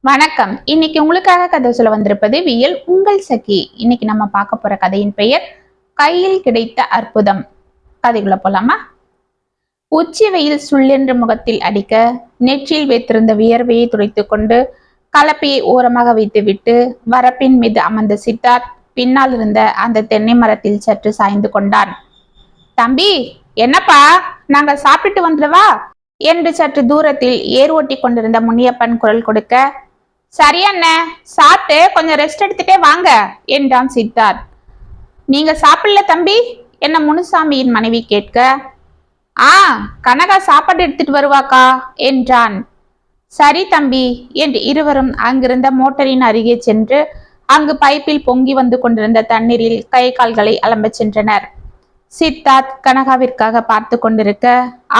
வணக்கம். இன்னைக்கு உங்களுக்காக கதை சொல்ல வந்திருப்பது வியல் உங்கள் சகி. இன்னைக்கு நம்ம பார்க்க போற கதையின் பெயர் கையில் கிடைத்த அற்புதம். கதைக்குள்ள போலாமா? உச்சி வெயில் சுள்ளென்று முகத்தில் அடிக்க நெற்றியில் வைத்திருந்த வியர்வையை துடைத்துக் கொண்டு கலப்பையை ஓரமாக வைத்துவிட்டு வரப்பின் மீது அமர்ந்த சித்தார்த் பின்னால் இருந்த அந்த தென்னை மரத்தில் சற்று சாய்ந்து கொண்டான். தம்பி, என்னப்பா, நாங்கள் சாப்பிட்டு வந்துடவா என்று சற்று தூரத்தில் ஏர் ஓட்டி கொண்டிருந்த முனியப்பன் குரல் கொடுக்க, சரி அண்ணே, சாப்பிட்டு கொஞ்சம் ரெஸ்ட் எடுத்துட்டே வாங்க என்றான் சித்தார்த். நீங்க சாப்பிடல தம்பி என்ன முனுசாமியின் மனைவி கேட்க, கனகா சாப்பாடு எடுத்துட்டு வருவாக்கா என்றான். சரி தம்பி என்று இருவரும் அங்கிருந்த மோட்டரின் அருகே சென்று அங்கு பைப்பில் பொங்கி வந்து கொண்டிருந்த தண்ணீரில் கை கால்களை அலம்பச் சென்றனர். சித்தார்த் கனகாவிற்காக பார்த்து கொண்டிருக்க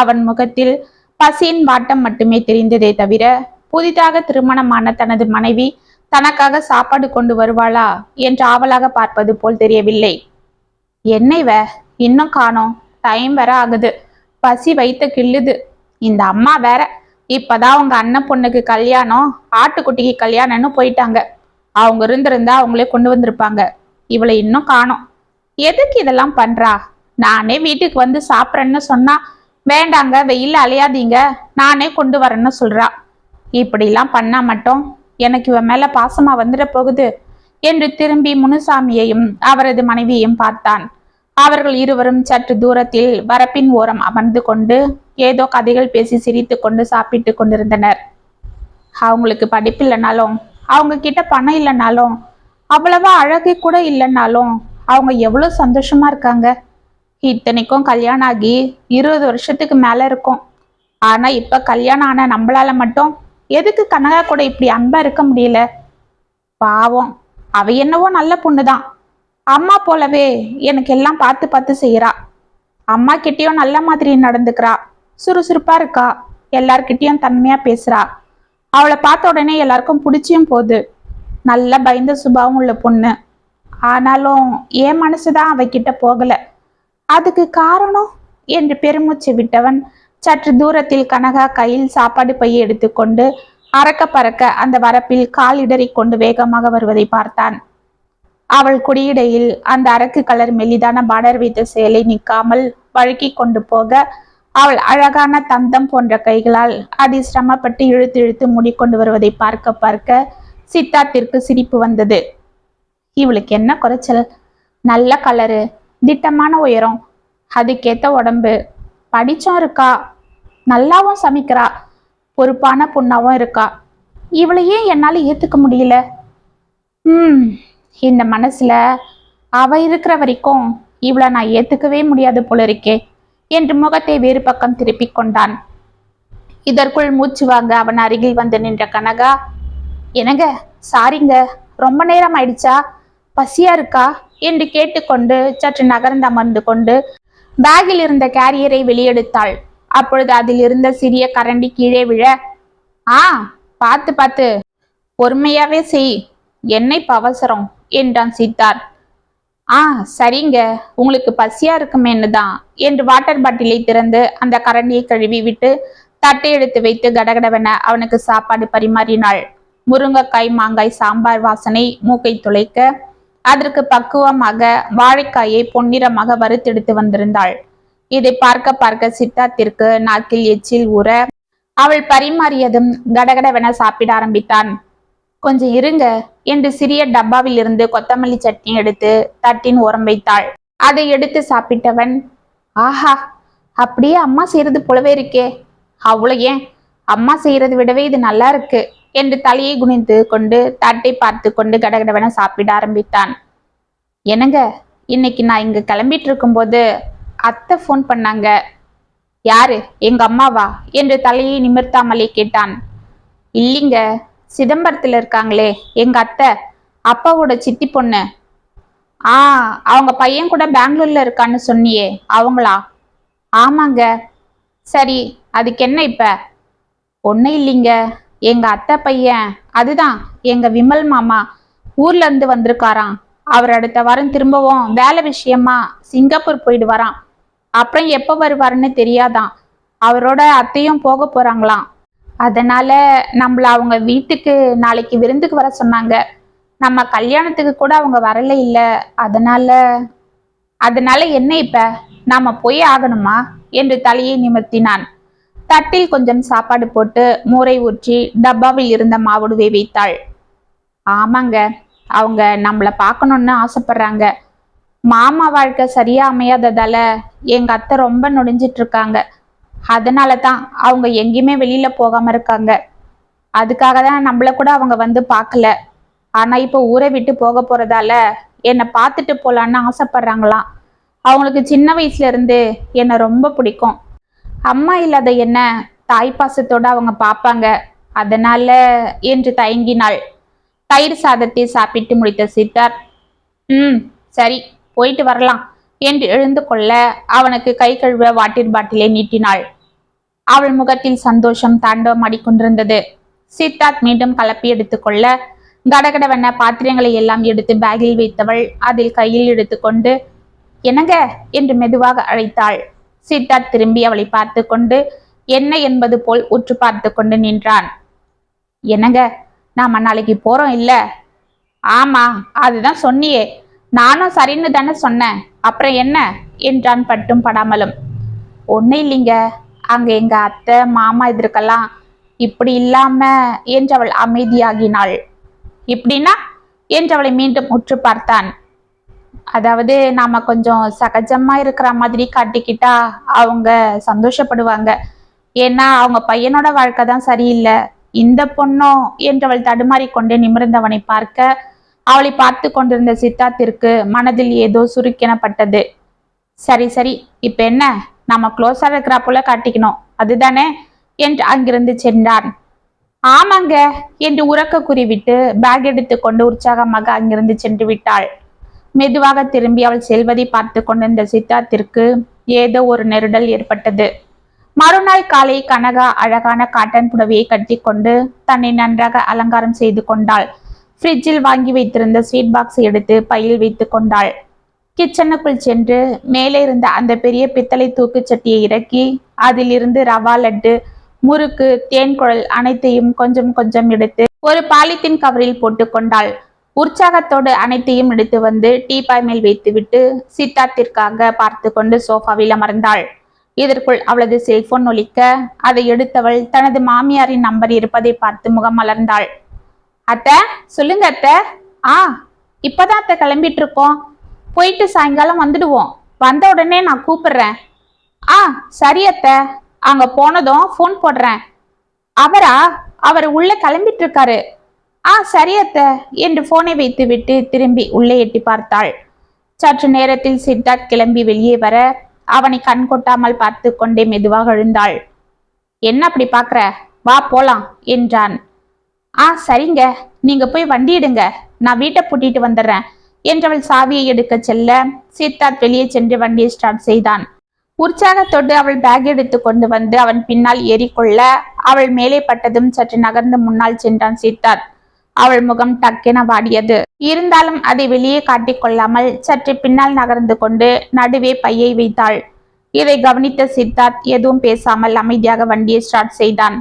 அவன் முகத்தில் பசியின் வாட்டம் மட்டுமே தெரிந்ததே தவிர புதிதாக திருமணமான தனது மனைவி தனக்காக சாப்பாடு கொண்டு வருவாளா என்று ஆவலாக பார்ப்பது போல் தெரியவில்லை. என்னைவ இன்னும் காணோம், டைம் வேற ஆகுது, பசி வைத்த கிள்ளுது. இந்த அம்மா வேற இப்பதான் அவங்க அண்ணன் பொண்ணுக்கு கல்யாணம், ஆட்டுக்குட்டிக்கு கல்யாணம்னு போயிட்டாங்க. அவங்க இருந்திருந்தா அவங்களே கொண்டு வந்திருப்பாங்க. இவளை இன்னும் காணோம். எதுக்கு இதெல்லாம் பண்றா? நானே வீட்டுக்கு வந்து சாப்பிட்றேன்னு சொன்னா வேண்டாங்க, வெயில் அலையாதீங்க, நானே கொண்டு வரேன்னு சொல்றா. இப்படிலாம் பண்ணா மட்டும் எனக்கு இவன் மேல பாசமா வந்துட போகுது என்று திரும்பி முனுசாமியையும் அவரது மனைவியையும் பார்த்தான். அவர்கள் இருவரும் சற்று தூரத்தில் வரப்பின் ஓரம் அமர்ந்து கொண்டு ஏதோ கதைகள் பேசி சிரித்து கொண்டு சாப்பிட்டு கொண்டிருந்தனர். அவங்களுக்கு படிப்பு இல்லைனாலும், அவங்க கிட்ட பணம் இல்லைனாலும், அவ்வளவா அழகே கூட இல்லைன்னாலும் அவங்க எவ்வளவு சந்தோஷமா இருக்காங்க. இத்தனைக்கும் கல்யாணம் ஆகி 20 வருஷத்துக்கு மேல இருக்கும். ஆனா இப்ப கல்யாணம் ஆன நம்மளால மட்டும் எதுக்கு கனகா கூட இப்படி அன்பா இருக்க முடியல? பாவம், அவ என்னவோ நல்ல பொண்ணுதான். அம்மா போலவே எனக்கு எல்லாம் பார்த்து பார்த்து செய்யறா. அம்மா கிட்டயும் நல்ல மாதிரி நடந்துக்கிறா, சுறுசுறுப்பா இருக்கா, எல்லார்கிட்டயும் தன்மையா பேசுறா. அவளை பார்த்த உடனே எல்லாருக்கும் பிடிச்சியும் போகுது. நல்ல பயந்த சுபாவம் உள்ள பொண்ணு. ஆனாலும் என் மனசுதான் அவகிட்ட போகல. அதுக்கு காரணம் என்று பெருமூச்சு விட்டவன் சற்று தூரத்தில் கனகா கையில் சாப்பாடு பையை எடுத்துக்கொண்டு அறக்க பறக்க அந்த வரப்பில் கால் இடறி கொண்டு வேகமாக வருவதை பார்த்தான். அவள் குடியிடையில் அந்த அரக்கு கலர் மெல்லிதான பார்டர் வைத்த சேலை நிற்காமல் வழுக்கி கொண்டு போக அவள் அழகான தந்தம் போன்ற கைகளால் அதி சிரமப்பட்டு இழுத்து இழுத்து மூடிக்கொண்டு வருவதை பார்க்க பார்க்க சித்தார்த்திற்கு சிரிப்பு வந்தது. இவளுக்கு என்ன குறைச்சல்? நல்ல கலரு, திட்டமான உயரம், அதுக்கேத்த உடம்பு, படிச்சும் இருக்கா, நல்லாவும் சமைக்கிறா, பொறுப்பான பொண்ணாவும் இருக்கா. இவளையே என்னால ஏத்துக்க முடியல. இந்த மனசுல அவ இருக்கிற வரைக்கும் இவளை நான் ஏத்துக்கவே முடியாது போல இருக்கே என்று முகத்தை வேறு பக்கம் திருப்பி கொண்டான். இதற்குள் மூச்சு வாங்க அவன் அருகில் வந்து நின்ற கனகா, என்னங்க, சாரிங்க, ரொம்ப நேரம் ஆயிடுச்சா, பசியா இருக்கா என்று கேட்டுக்கொண்டு சற்று நகர்ந்து அமர்ந்து கொண்டு பேக்கில் இருந்த கேரியரை வெளியெடுத்தாள். அப்பொழுது அதில் இருந்த சிறிய கரண்டி கீழே விழ, பார்த்து பார்த்து, பொறுமையாவே செய், என்னை அவசரம் என்றான் சித்தார்த். சரிங்க, உங்களுக்கு பசியா இருக்குமேன்னு தான் என்று வாட்டர் பாட்டிலை திறந்து அந்த கரண்டியை கழுவி விட்டு தட்டை எடுத்து வைத்து கடகடவென அவனுக்கு சாப்பாடு பரிமாறினாள். முருங்கைக்காய் மாங்காய் சாம்பார் வாசனை மூக்கை துளைக்க அதற்கு பக்குவமாக வாழைக்காயை பொன்னிறமாக வறுத்தெடுத்து வந்திருந்தாள். இதை பார்க்க பார்க்க சித்தார்த்திற்கு நாக்கில் எச்சில் ஊற அவள் பரிமாறியதும் கடகடவென சாப்பிட ஆரம்பித்தான். கொஞ்சம் இருங்க என்று சிறிய டப்பாவில் இருந்து கொத்தமல்லி சட்னி எடுத்து தட்டின் ஓரம் வைத்தாள். அதை எடுத்து சாப்பிட்டவன், ஆஹா, அப்படியே அம்மா செய்யறது போலவே இருக்கே, அவ்வளோ ஏன், அம்மா செய்யறது விடவே இது நல்லா இருக்கு என்று தலையை குனிந்து கொண்டு தட்டை பார்த்து கொண்டு கடகடவென சாப்பிட ஆரம்பித்தான். என்னங்க, இன்னைக்கு நான் இங்க கிளம்பிட்டு இருக்கும்போது அத்தை ஃபோன் பண்ணாங்க. யாரு, எங்க அம்மாவா என்று தலையை நிமிர்த்தாமலே கேட்டான். இல்லைங்க, சிதம்பரத்துல இருக்காங்களே எங்க அத்தை, அப்பாவோட சித்தி பொண்ணு. அவங்க பையன் கூட பெங்களூர்ல இருக்கான்னு சொன்னியே, அவங்களா? ஆமாங்க. சரி, அதுக்கு என்ன இப்ப? ஒன்னும் இல்லைங்க, எங்க அத்தை பையன், அதுதான் எங்க விமல் மாமா, ஊர்ல இருந்து வந்திருக்காராம். அவர் அடுத்த வாரம் திரும்பவும் வேலை விஷயமா சிங்கப்பூர் போயிடுவாராம். அப்புறம் எப்போ வருவாருன்னு தெரியாதான். அவரோட அத்தையும் போக போறாங்களாம். அதனால நம்மள அவங்க வீட்டுக்கு நாளைக்கு விருந்துக்கு வர சொன்னாங்க. நம்ம கல்யாணத்துக்கு கூட அவங்க வரல இல்ல. அதனால அதனால என்ன இப்ப? நாம போய் ஆகணுமா என்று தலையை நிமிர்த்தினான். தட்டில் கொஞ்சம் சாப்பாடு போட்டு மோரை ஊற்றி டப்பாவில் இருந்த மாவுடுவை வைத்தாள். ஆமாங்க, அவங்க நம்மள பார்க்கணும்னு ஆசைப்படுறாங்க. மாமா வாழ்க்கை சரியா அமையாததால எங்க அத்தை ரொம்ப நொடிஞ்சிட்டு இருக்காங்க. அதனால தான் அவங்க எங்கேயுமே வெளியில போகாம இருக்காங்க. அதுக்காக தான் நம்மள கூட அவங்க வந்து பார்க்கல. ஆனா இப்போ ஊரை விட்டு போக போறதால என்னை பார்த்துட்டு போலான்னு ஆசைப்படுறாங்களாம். அவங்களுக்கு சின்ன வயசுல இருந்து என்னை ரொம்ப பிடிக்கும். அம்மா இல்லாத என்ன தாய் பாசத்தோட அவங்க பார்ப்பாங்க. அதனால என்று தயங்கினாள். தயிர் சாதத்தை சாப்பிட்டு முடித்த சித்தார்த், சரி, போயிட்டு வரலாம் என்று எழுந்து கொள்ள அவனுக்கு கை கழுவ வாட்டர் பாட்டிலை நீட்டினாள். அவள் முகத்தில் சந்தோஷம் தாண்டவம் ஆடிக்கொண்டிருந்தது. சித்தார்த் மீண்டும் கலப்பி எடுத்துக்கொள்ள கடகடவென பாத்திரங்களை எல்லாம் எடுத்து பேக்கில் வைத்தவள் அதில் கையில் எடுத்துக்கொண்டு, என்னங்க என்று மெதுவாக அழைத்தாள். சித்தார்த் திரும்பி அவளை பார்த்து கொண்டு என்ன என்பது போல் உற்று பார்த்து கொண்டு நின்றான். என்னங்க, நாம நாளைக்கு போறோம் இல்ல? ஆமா, அதுதான் சொன்னியே. நானும் சரின்னு தானே சொன்னேன். அப்புறம் என்ன என்றான் பட்டும் படாமலும். ஒன்னும் இல்லைங்க, அங்க எங்க அத்தை மாமா எதிர்க்கலாம். இப்படி இல்லாம என்றவள் அமைதியாகினாள். இப்படின்னா என்றவளை மீண்டும் உற்று பார்த்தான். அதாவது நாம கொஞ்சம் சகஜமா இருக்கிற மாதிரி காட்டிக்கிட்டா அவங்க சந்தோஷப்படுவாங்க. ஏன்னா அவங்க பையனோட வாழ்க்கை தான் சரியில்லை. இந்த பொண்ணோ என்றவள் தடுமாறி கொண்டு நிமிர்ந்தவனை பார்க்க அவளை பார்த்து கொண்டிருந்த சித்தார்த்திற்கு மனதில் ஏதோ சுருக்கெனப்பட்டது. சரி சரி, இப்ப என்ன, நாம க்ளோஸா இருக்கிறா போல காட்டிக்கணும், அதுதானே என்று அங்கிருந்து சென்றான். ஆமாங்க என்று உறக்க கூறிவிட்டு பேக் எடுத்து கொண்டு உற்சாகமாக அங்கிருந்து சென்று விட்டாள். மெதுவாக திரும்பி அவள் செல்வதை பார்த்து கொண்டிருந்த சித்தார்த்திற்கு ஏதோ ஒரு நெருடல் ஏற்பட்டது. மறுநாள் காலை கனகா அழகான காட்டன் புடவையை கட்டி கொண்டு தன்னை நன்றாக அலங்காரம் செய்து கொண்டாள். ஃப்ரிட்ஜில் வாங்கி வைத்திருந்த ஸ்வீட் பாக்ஸை எடுத்து பையில் வைத்து கொண்டாள். கிச்சனுக்குள் சென்று மேலே இருந்த அந்த பெரிய பித்தளை தூக்குச்சட்டியை இறக்கி அதில் இருந்து ரவா லட்டு, முறுக்கு, தேன் குழல் அனைத்தையும் கொஞ்சம் கொஞ்சம் எடுத்து ஒரு பாலித்தீன் கவரில் போட்டு கொண்டாள். உற்சாகத்தோடு அனைத்தையும் எடுத்து வந்து டீபாய் மேல் வைத்துவிட்டு சித்தார்த்திற்காக பார்த்து கொண்டு சோஃபாவில் அமர்ந்தாள். இதற்குள் அவளது செல்போன் ஒலிக்க அதை எடுத்தவள் தனது மாமியாரின் நம்பர் இருப்பதை பார்த்து முகம் மலர்ந்தாள். அத்தை, சொல்லுங்க அத்தை. இப்பதான் அத்தை கிளம்பிட்டு இருக்கோம். போயிட்டு சாயங்காலம் வந்துடுவோம். வந்த உடனே நான் கூப்பிடுறேன். சரி அத்தை, அங்க போனதும் போன் போடுறேன். அவர் உள்ள கிளம்பிட்டு இருக்காரு. சரி அத்தை என்று போனை வைத்து விட்டு திரும்பி உள்ளே எட்டி பார்த்தாள். சற்று நேரத்தில் சித்தார்த் கிளம்பி வெளியே வர அவனை கண் கொட்டாமல் பார்த்து கொண்டே மெதுவாக எழுந்தாள். என்ன அப்படி பாக்குற, வா போலாம் என்றான். சரிங்க, நீங்க போய் வண்டி எடுங்க, நான் வீட்டை பூட்டிட்டு வந்துடுறேன் என்றவள் சாவியை எடுக்க செல்ல சித்தார்த் வெளியே சென்று வண்டியை ஸ்டார்ட் செய்தான். உற்சாகத்தோடு அவள் பேக் எடுத்து கொண்டு வந்து அவன் பின்னால் ஏறிக்கொள்ள அவள் மேலே பட்டதும் சற்று நகர்ந்து முன்னால் சென்றான் சித்தார்த். அவள் முகம் டக்கென வாடியது. இருந்தாலும் அதை வெளியே காட்டிக்கொள்ளாமல் சற்று பின்னால் நகர்ந்து கொண்டு நடுவே பையை வைத்தாள். இதை கவனித்த சித்தார்த் எதுவும் பேசாமல் அமைதியாக வண்டியை ஸ்டார்ட் செய்தான்.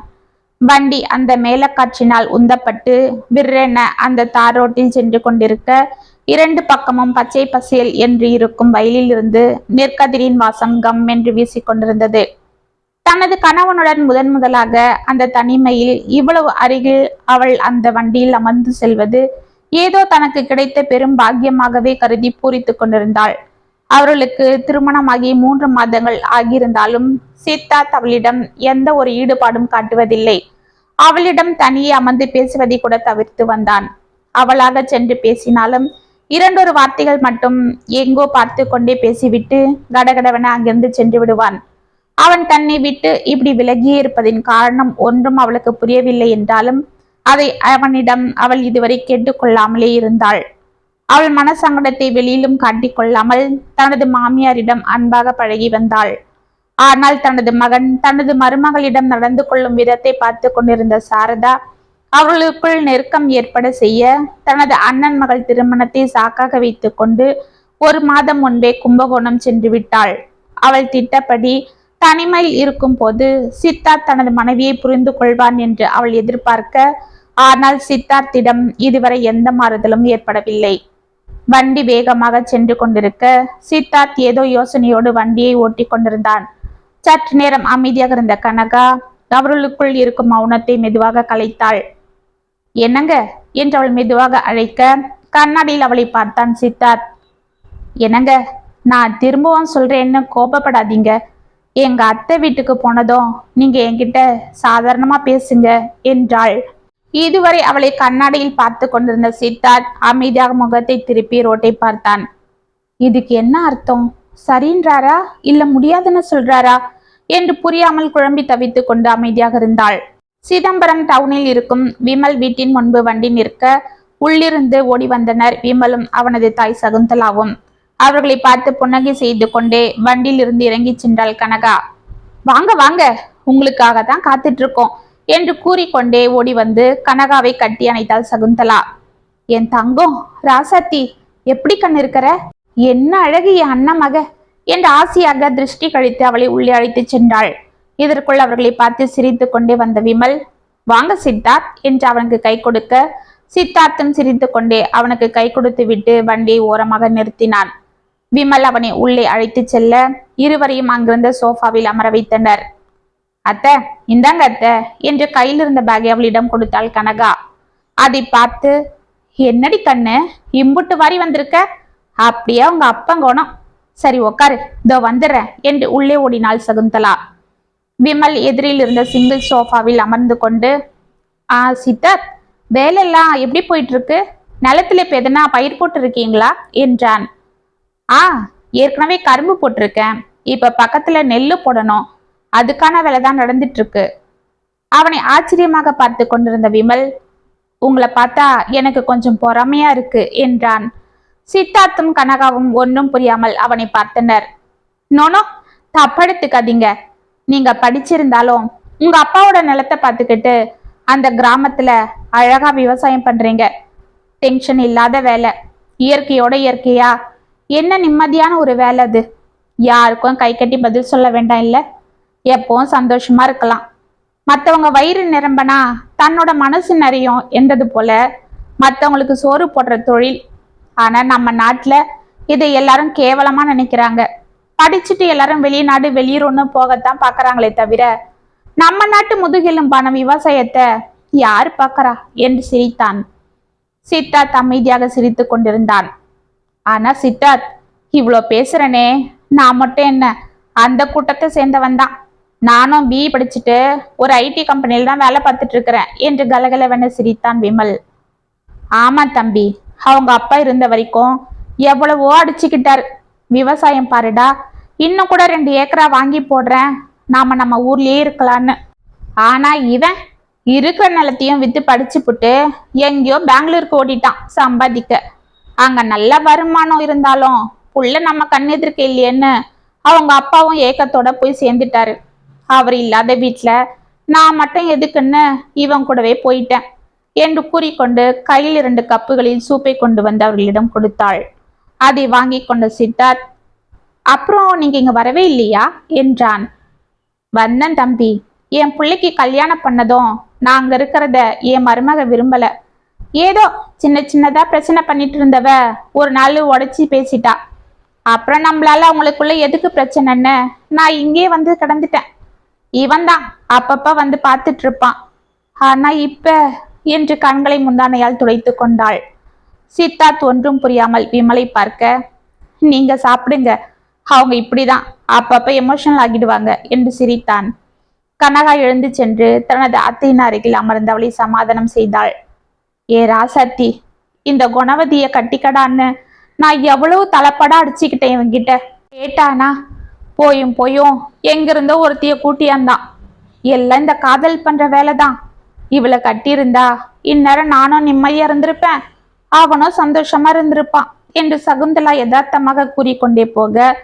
வண்டி அந்த மேலக்காற்றினால் உந்தப்பட்டு விற்றென அந்த தார் ரோட்டில் சென்று கொண்டிருக்க இரண்டு பக்கமும் பச்சை பசேல் என்று இருக்கும் வயலில் இருந்து நெற்கதிரின் வாசம் கம் என்று வீசிக்கொண்டிருந்தது. தனது கணவனுடன் முதலாக அந்த தனிமையில் இவ்வளவு அருகில் அவள் அந்த வண்டியில் அமர்ந்து செல்வது ஏதோ தனக்கு கிடைத்த பெரும் பாக்கியமாகவே கருதி பூரித்து கொண்டிருந்தாள். அவர்களுக்கு திருமணமாகி 3 மாதங்கள் ஆகியிருந்தாலும் சித்தார்த் அவளிடம் எந்த ஒரு ஈடுபாடும் காட்டுவதில்லை. அவளிடம் தனியே அமர்ந்து பேசுவதை கூட தவிர்த்து வந்தான். அவளாக சென்று பேசினாலும் 2 வார்த்தைகள் மட்டும் எங்கோ பார்த்து கொண்டே பேசிவிட்டு கடகடவென அங்கிருந்து சென்று விடுவான். அவன் தன்னை விட்டு இப்படி விலகியே இருப்பதின் காரணம் ஒன்றும் அவளுக்கு புரியவில்லை என்றாலும் அதை அவனிடம் அவள் இதுவரை கேட்டுக்கொள்ளாமலே இருந்தாள். அவள் மனசங்கடத்தை வெளியிலும் காட்டிக்கொள்ளாமல் தனது மாமியாரிடம் அன்பாக பழகி வந்தாள். ஆனால் தனது மகன் தனது மருமகளிடம் நடந்து கொள்ளும் விதத்தை பார்த்து கொண்டிருந்த சாரதா அவர்களுக்குள் நெருக்கம் ஏற்பட செய்ய தனது அண்ணன் மகள் திருமணத்தை சாக்காக வைத்து கொண்டு 1 மாதம் முன்பே கும்பகோணம் சென்று விட்டாள். அவள் திட்டப்படி தனிமையில் இருக்கும் போது சித்தார்த் தனது மனைவியை புரிந்து கொள்வான் என்று அவள் எதிர்பார்க்க, ஆனால் சித்தார்த்திடம் இதுவரை எந்த மாறுதலும் ஏற்படவில்லை. வண்டி வேகமாக சென்று கொண்டிருக்க சித்தார்த் ஏதோ யோசனையோடு வண்டியை ஓட்டி கொண்டிருந்தான். சற்று நேரம் அமைதியாக இருந்த கனகா அவர்களுக்குள் இருக்கும் மௌனத்தை மெதுவாக கலைத்தாள். என்னங்க என்று அவள் மெதுவாக அழைக்க, கண்ணாடியில் அவளை பார்த்தான் சித்தார்த். என்னங்க, நான் திரும்பவும் சொல்றேன்னு கோபப்படாதீங்க. எங்க அத்தை வீட்டுக்கு போனதும் நீங்க என்கிட்ட சாதாரணமா பேசுங்க என்றாள். இதுவரை அவளை கண்ணாடியில் பார்த்து கொண்டிருந்த சித்தார்த் அமைதியாக முகத்தை திருப்பி ரோட்டை பார்த்தான். இதுக்கு என்ன அர்த்தம்? சரின்றாரா இல்ல முடியாதுன்னு சொல்றாரா என்று புரியாமல் குழம்பி தவித்துக் கொண்டு அமைதியாக இருந்தாள். சிதம்பரம் டவுனில் இருக்கும் விமல் வீட்டின் முன்பு வண்டி நிற்க உள்ளிருந்து ஓடி வந்தனர் விமலும் அவனது தாய் சகுந்தலாவும். அவர்களை பார்த்து புன்னகை செய்து கொண்டே வண்டியில் இருந்து இறங்கி சென்றாள் கனகா. வாங்க வாங்க, உங்களுக்காக தான் காத்துட்டு இருக்கோம் என்று கூறிக்கொண்டே ஓடி வந்து கனகாவை கட்டி அணைத்தாள் சகுந்தலா. என் தங்கம் ராசாத்தி, எப்படி கண்ணு இருக்கிற? என்ன அழகு என் அண்ணன் மக என்று ஆசையாக திருஷ்டி கழித்து அவளை உள்ளே அழைத்து சென்றாள். இதற்குள் அவர்களை பார்த்து சிரித்து கொண்டே வந்த விமல், வாங்க சித்தார்த் என்று அவனுக்கு கை கொடுக்க, சித்தார்த்தும் சிரித்து கொண்டே அவனுக்கு கை கொடுத்து விட்டு வண்டியை ஓரமாக நிறுத்தினான். விமல் அவனை உள்ளே அழைத்து செல்ல இருவரையும் அங்கிருந்த சோஃபாவில் அமர வைத்தனர். அத்தை, இந்தாங்க அத்தை என்று கையில் இருந்த பேக்கை அவளிடம் கொடுத்தாள் கனகா. அதை பார்த்து, என்னடி கண்ணு இம்புட்டு வாரி வந்திருக்க? அப்படியே உங்க அப்பங்கோணம். சரி உக்காரு, இதோ வந்துடுறேன் என்று உள்ளே ஓடினாள் சகுந்தலா. விமல் எதிரில் இருந்த சிங்கிள் சோஃபாவில் அமர்ந்து கொண்டு, சித்தார்த், வேலையெல்லாம் எப்படி போயிட்டு இருக்கு? நிலத்துல இப்ப எதனா பயிர் போட்டு இருக்கீங்களா என்றான். ஏற்கனவே கரும்பு போட்டிருக்கேன், இப்ப பக்கத்துல நெல்லு போடணும், அதுக்கான வேலை தான் நடந்துட்டு இருக்கு. அவனை ஆச்சரியமாக பார்த்து கொண்டிருந்த விமல், உங்களை பார்த்தா எனக்கு கொஞ்சம் பொறாமையா இருக்கு என்றான். சித்தார்த்தும் கனகாவும் ஒன்றும் புரியாமல் அவனை பார்த்தனர். நோனோ, தப்படுத்துக்காதீங்க. நீங்க படிச்சிருந்தாலும் உங்க அப்பாவோட நிலத்தை பார்த்துக்கிட்டு அந்த கிராமத்துல அழகா விவசாயம் பண்றீங்க. டென்ஷன் இல்லாத வேலை, இயற்கையோட இயற்கையா என்ன நிம்மதியான ஒரு வேலை அது. யாருக்கும் கை கட்டி பதில் சொல்ல வேண்டாம், இல்ல எப்பவும் சந்தோஷமா இருக்கலாம். மற்றவங்க வயிறு நிரம்பனா தன்னோட மனசு நிறையும் என்றது போல மற்றவங்களுக்கு சோறு போடுற தொழில். ஆனா நம்ம நாட்டுல இதை எல்லாரும் கேவலமா நினைக்கிறாங்க. படிச்சுட்டு எல்லாரும் வெளிநாடு வெளியூர்னு போகத்தான் பாக்குறாங்களே தவிர நம்ம நாட்டு முதுகெலும்பான விவசாயத்தை யாரு பாக்குறா என்று சிரித்தான். சித்தார்த் அமைதியாக சிரித்து கொண்டிருந்தான். ஆனா சித்தார்த், இவ்வளோ பேசுறனே, நான் மட்டும் என்ன அந்த கூட்டத்தை சேர்ந்தவன் தான். நானும் பிஇ படிச்சுட்டு ஒரு ஐடி கம்பெனியில் தான் வேலை பார்த்துட்டு இருக்கிறேன் என்று கலகலவென சிரித்தான் விமல். ஆமா தம்பி, அவங்க அப்பா இருந்த வரைக்கும் எவ்வளவோ அடிச்சுக்கிட்டாரு. விவசாயம் பாருடா, இன்னும் கூட 2 ஏக்கரா வாங்கி போடுறேன், நாம நம்ம ஊர்லயே இருக்கலான்னு. ஆனா இவன் இருக்கிற நிலத்தையும் வித்து படிச்சுப்புட்டு எங்கேயோ பெங்களூருக்கு ஓடிட்டான் சம்பாதிக்க. அங்க நல்ல வருமானம் இருந்தாலும் புள்ள நம்ம கண்ணெதிர்க்க இல்லையேன்னு அவங்க அப்பாவும் ஏக்கத்தோட போய் சேர்ந்துட்டாரு. அவர் இல்லாத வீட்டுல நான் மட்டும் எதுக்குன்னு இவன் கூடவே போயிட்டேன் என்று கூறிக்கொண்டு கையில் 2 கப்புகளில் சூப்பை கொண்டு வந்து அவர்களிடம் கொடுத்தாள். அதை வாங்கி கொண்ட சித்தார்த், அப்புறம் நீங்க இங்க வரவே இல்லையா என்றான். வந்தன் தம்பி, என் பிள்ளைக்கு கல்யாணம் பண்ணதும் நான் அங்க இருக்கிறத என் மருமக விரும்பல. ஏதோ சின்ன சின்னதா பிரச்சனை பண்ணிட்டு இருந்தவ ஒரு நாள் உடைச்சி பேசிட்டா. அப்புறம் நம்மளால அவங்களுக்குள்ள எதுக்கு பிரச்சனைன்னு நான் இங்கே வந்து கிடந்துட்டேன். இவன் தான் அப்பப்ப வந்து பார்த்துட்டு இருப்பான். ஆனா இப்ப என்று கண்களை முந்தானையால் துடைத்து கொண்டாள். சித்தார்த் ஒன்றும் புரியாமல் விமலை பார்க்க, நீங்க சாப்பிடுங்க, அவங்க இப்படிதான் அப்பப்ப எமோஷனல் ஆகிடுவாங்க என்று சிரித்தான். கனகா எழுந்து சென்று தனது அத்தையின் அருகில் அமர்ந்து அவளை சமாதானம் செய்தாள். ஏ ராசாத்தி, இந்த குணவதிய கட்டிக்கடான்னு நான் எவ்வளவு தலைப்படா அடிச்சுக்கிட்டேன் இவங்கிட்ட. கேட்டானா போயும் போயும் எங்கிருந்தோ ஒருத்திய கூட்டியாந்தான். எல்லாம் இந்த காதல் பண்ற வேலைதான். இவளை கட்டியிருந்தா இந்நேரம் நானும் நிம்மதியா இருந்திருப்பேன், அவனும் சந்தோஷமா இருந்திருப்பான் என்று சகுந்தலா யதார்த்தமாக கூறிக்கொண்டே போக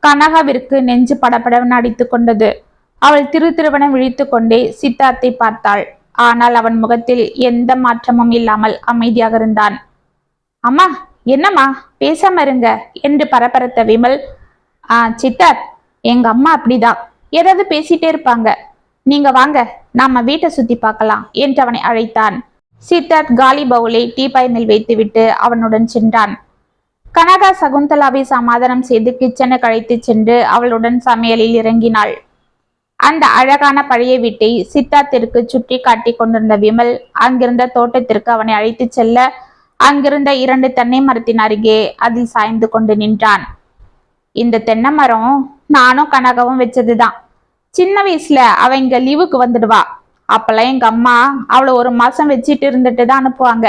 கனகாவிற்கு நெஞ்சு படபடவென அடித்து கொண்டது. அவள் திருவென விழித்து கொண்டே சித்தார்த்தை பார்த்தாள். ஆனால் அவன் முகத்தில் எந்த மாற்றமும் இல்லாமல் அமைதியாக இருந்தான். அம்மா, என்னம்மா பேசாம இருங்க என்று பரபரத்த விமல், சித்தார்த், எங்க அம்மா அப்படிதான், ஏதாவது பேசிட்டே இருப்பாங்க. நீங்க வாங்க, நாம வீட்டை சுத்தி பார்க்கலாம் என்று அவனை அழைத்தான். சித்தார்த் காலி பவுலை டீப்பாய் மேல் வைத்துவிட்டு அவனுடன் சென்றான். கனகா சகுந்தலாவை சமாதானம் செய்து கிச்சனுக்கு அழைத்து சென்று அவளுடன் சமையலில் இறங்கினாள். அந்த அழகான பழைய வீட்டை சித்தார்த்திற்கு சுற்றி காட்டி கொண்டிருந்த விமல் அங்கிருந்த தோட்டத்திற்கு அவனை அழைத்து செல்ல, அங்கிருந்த 2 தென்னை மரத்தின் அருகே அதில் சாய்ந்து கொண்டு நின்றான். இந்த தென்னை மரம் நானும் கனகாவும் வச்சதுதான். சின்ன வயசுல அவ இங்க லீவுக்கு வந்துடுவா. அப்பெல்லாம் எங்க அம்மா அவளை 1 மாசம் வச்சுட்டு இருந்துட்டு தான் அனுப்புவாங்க.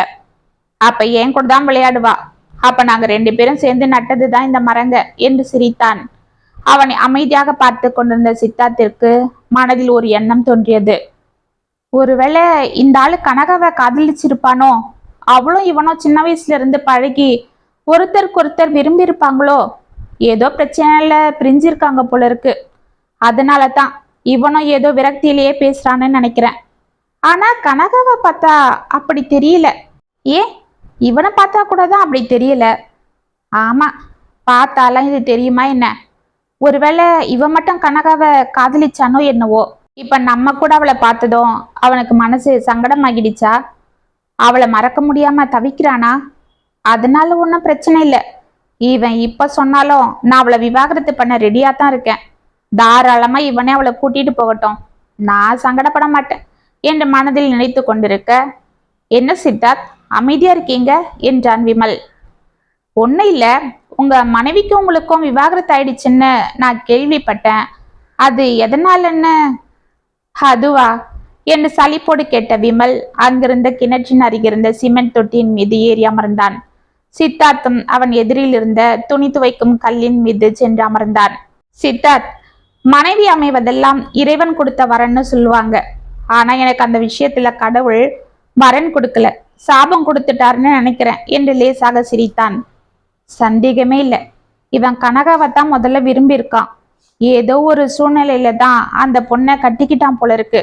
அப்ப என் கூட தான் விளையாடுவா. அப்ப நாங்க 2 பேரும் சேர்ந்து நட்டதுதான் இந்த மரங்க என்று சிரித்தான். அவனை அமைதியாக பார்த்து கொண்டிருந்த சித்தார்த்திற்கு மனதில் ஒரு எண்ணம் தோன்றியது. ஒருவேளை இந்த ஆளு கனகாவை காதலிச்சிருப்பானோ? அவளும் இவனும் சின்ன வயசுல இருந்து பழகி ஒருத்தருக்கு ஒருத்தர் விரும்பி இருப்பாங்களோ? ஏதோ பிரச்சனையில பிரிஞ்சிருக்காங்க போல இருக்கு. அதனாலதான் இவனும் ஏதோ விரக்தியிலேயே பேசுறான்னு நினைக்கிறேன். ஆனா கனகாவை பார்த்தா அப்படி தெரியல. ஏன் இவனை பார்த்தா கூட தான் அப்படி தெரியல. ஆமா, பார்த்தாலாம் இது தெரியுமா என்ன? ஒருவேளை இவன் மட்டும் கனகாவை காதலிச்சானோ என்னவோ? இப்ப நம்ம கூட அவளை பார்த்ததும் அவனுக்கு மனசு சங்கடமாகிடுச்சா? அவளை மறக்க முடியாம தவிக்கிறானா? அதனால ஒன்றும் பிரச்சனை இல்லை. இவன் இப்ப சொன்னாலும் நான் அவளை விவாகரத்து பண்ண ரெடியா தான் இருக்கேன். தாராளமா இவனே அவளை கூட்டிட்டு போகட்டும், நான் சங்கடப்பட மாட்டேன் என்று மனதில் நினைத்து கொண்டிருக்க, என்ன சித்தார்த் அமைதியா இருக்கீங்க என்றான் விமல். ஒன்னும் இல்ல, உங்க மனைவிக்கும் உங்களுக்கும் விவாகரத்து ஆயிடுச்சுன்னு நான் கேள்விப்பட்டேன். அது எதனாலன்னு? அதுவா என்று சலிப்போடு கேட்ட விமல் அங்கிருந்த கிணற்றின் அருகிருந்த சிமெண்ட் தொட்டியின் மீது ஏறி அமர்ந்தான். சித்தார்த்தும் அவன் எதிரில் இருந்த துணி துவைக்கும் கல்லின் மீது சென்று அமர்ந்தான். சித்தார்த், மனைவி அமைவதெல்லாம் இறைவன் கொடுத்த வரன்னு சொல்லுவாங்க. ஆனா எனக்கு அந்த விஷயத்துல கடவுள் வரன் கொடுக்கல, சாபம் கொடுத்துட்டாருன்னு நினைக்கிறேன் என்று லேசாக சிரித்தான். சந்தேகமே இல்லை, இவன் கனகாவை தான் முதல்ல விரும்பி இருக்கான். ஏதோ ஒரு சூழ்நிலையில தான் அந்த பொண்ணை கட்டிக்கிட்டான் போல இருக்கு.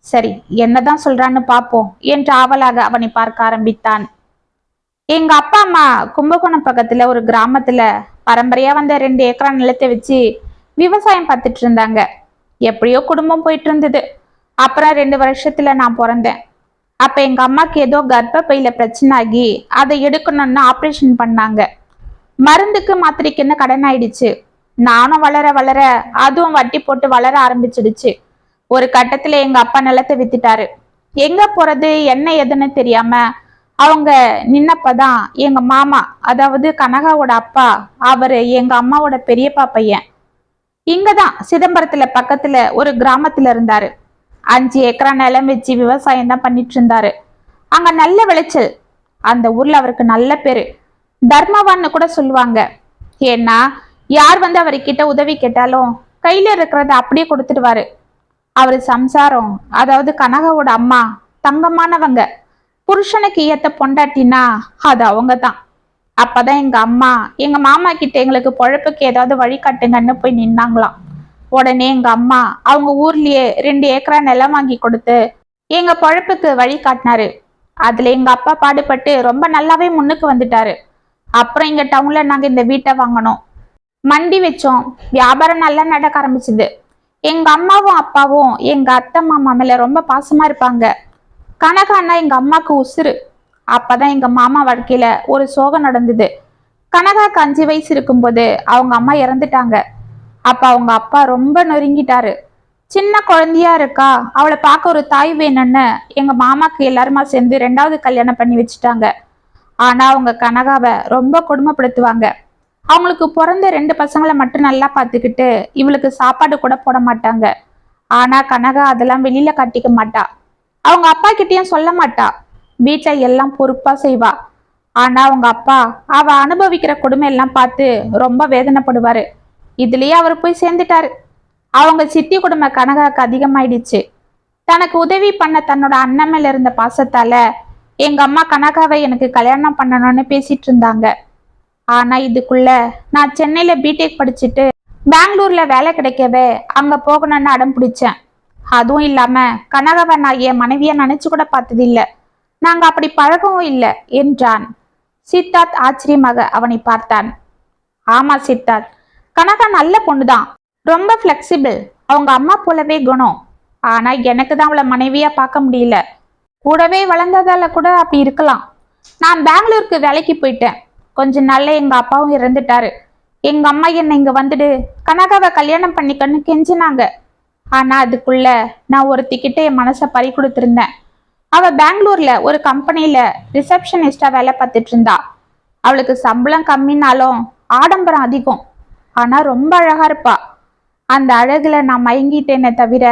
சரி, என்னதான் சொல்றான்னு பாப்போம் என்று ஆவலாக அவனை பார்க்க ஆரம்பித்தான். எங்க அப்பா அம்மா கும்பகோணம் பக்கத்துல ஒரு கிராமத்துல பரம்பரையா வந்த 2 ஏக்கரா நிலத்தை வச்சு விவசாயம் பார்த்துட்டு இருந்தாங்க. எப்படியோ குடும்பம் போயிட்டு இருந்தது. அப்புறம் 2 வருஷத்துல நான் பிறந்தேன். அப்ப எங்க அம்மாக்கு ஏதோ கர்ப்பப்பையில பிரச்சனை ஆகி அதை எடுக்கணும்னு ஆப்ரேஷன் பண்ணாங்க. மருந்துக்கு மாத்திரைக்குன்னு கடன் ஆயிடுச்சு. நானும் வளர வளர அதுவும் வட்டி போட்டு வளர ஆரம்பிச்சிடுச்சு. ஒரு கட்டத்துல எங்க அப்பா நிலத்தை வித்துட்டாரு. எங்க போறது என்ன எதுன்னு தெரியாம அவங்க நின்னப்பதான் எங்க மாமா, அதாவது கனகாவோட அப்பா, அவரு எங்க அம்மாவோட பெரியப்பா பையன், இங்கதான் சிதம்பரத்துல பக்கத்துல ஒரு கிராமத்துல இருந்தாரு. 5 ஏக்கரா நிலம் வச்சு விவசாயம் தான் பண்ணிட்டு இருந்தாரு. அங்க நல்ல விளைச்சல். அந்த ஊர்ல அவருக்கு நல்ல பேரு, தர்மவான்னு கூட சொல்லுவாங்க. ஏன்னா யார் வந்து அவர்கிட்ட உதவி கேட்டாலும் கையில இருக்கிறத அப்படியே கொடுத்துடுவாரு. அவரு சம்சாரம், அதாவது கனகாவோட அம்மா தங்கமானவங்க. புருஷனுக்கு ஏத்த பொண்டாட்டினா அது அவங்க தான். அப்பதான் எங்க அம்மா எங்க மாமா கிட்ட எங்களுக்கு பொழப்புக்கு ஏதாவது வழிகாட்டுங்கன்னு போய் நின்னாங்களாம். உடனே எங்க அம்மா அவங்க ஊர்லயே 2 ஏக்கரா நிலம் வாங்கி கொடுத்து எங்க பொழப்புக்கு வழி காட்டினாரு. அதுல எங்க அப்பா பாடுபட்டு ரொம்ப நல்லாவே முன்னுக்கு வந்துட்டாரு. அப்புறம் இங்க டவுன்ல நாங்க இந்த வீட்டை வாங்கினோம், மண்டி வச்சோம். வியாபாரம் நல்லா நடக்க ஆரம்பிச்சுது. எங்க அம்மாவும் அப்பாவும் எங்க அத்தை மாமா மேல ரொம்ப பாசமா இருப்பாங்க. கனகான்னா எங்க அம்மாக்கு உசுறு. அப்பதான் எங்க மாமா வாழ்க்கையில ஒரு சோகம் நடந்தது. கனகாக்கு 5 வயசு இருக்கும்போது அவங்க அம்மா இறந்துட்டாங்க. அப்ப அவங்க அப்பா ரொம்ப நொறுங்கிட்டாரு. சின்ன குழந்தையா இருக்கா, அவளை பார்க்க ஒரு தாய் வேணும்னு எங்க மாமாக்கு எல்லாருமா சேர்ந்து 2வது கல்யாணம் பண்ணி வச்சுட்டாங்க. ஆனா அவங்க கனகாவை ரொம்ப கொடுமைப்படுத்துவாங்க. அவங்களுக்கு பிறந்த 2 பசங்களை மட்டும் நல்லா பார்த்துக்கிட்டு இவளுக்கு சாப்பாடு கூட போட மாட்டாங்க. ஆனா கனகா அதெல்லாம் வெளியில காட்டிக்க மாட்டா. அவங்க அப்பா கிட்டயும் சொல்ல மாட்டா. வீட்டுல எல்லாம் பொறுப்பா செய்வா. ஆனா அவங்க அப்பா அவ அனுபவிக்கிற கொடுமை எல்லாம் பார்த்து ரொம்ப வேதனைப்படுவாரு. இதுலயே அவர் போய் சேர்ந்துட்டாரு. அவங்க சித்தி கொடுமை கனகாக்கு அதிகமாயிடுச்சு. தனக்கு உதவி பண்ண தன்னோட அண்ணன் மேல இருந்த பாசத்தால எங்க அம்மா கனகாவை எனக்கு கல்யாணம் பண்ணணும்னு பேசிட்டு இருந்தாங்க. ஆனா இதுக்குள்ள நான் சென்னையில பிடெக் படிச்சுட்டு பெங்களூர்ல வேலை கிடைக்கவே அங்க போகணும்னு அடம் பிடிச்சேன். அதுவும் இல்லாம கனகாவை நான் என் மனைவிய நினைச்சு கூட பார்த்தது இல்ல. நாங்க அப்படி பழகவும் இல்லை என்றான். சித்தார்த் ஆச்சரியமாக அவனை பார்த்தான். ஆமா சித்தார்த், கனகா நல்ல பொண்ணுதான், ரொம்ப பிளெக்சிபிள். அவங்க அம்மா போலவே குணம். ஆனா எனக்கு தான் அவளை மனைவியா பார்க்க முடியல. கூடவே வளர்ந்ததால கூட அப்படி இருக்கலாம். நான் பெங்களூருக்கு வேலைக்கு போயிட்டேன். கொஞ்ச நாள்ல எங்க அப்பாவும் இறந்துட்டாரு. எங்க அம்மா என்னை இங்க வந்துடு, கனகாவை கல்யாணம் பண்ணிக்கன்னு கெஞ்சினாங்க. ஆனா அதுக்குள்ள நான் ஒரு டிக்கெட்டை என் மனசை பறி கொடுத்திருந்தேன். அவ பெங்களூர்ல ஒரு கம்பெனில ரிசப்ஷனிஸ்டா வேலை பார்த்துட்டு இருந்தா. அவளுக்கு சம்பளம் கம்மினாலும் ஆடம்பரம் அதிகம். ஆனா ரொம்ப அழகா இருப்பா. அந்த அழகுல நான் மயங்கிட்டேனே தவிர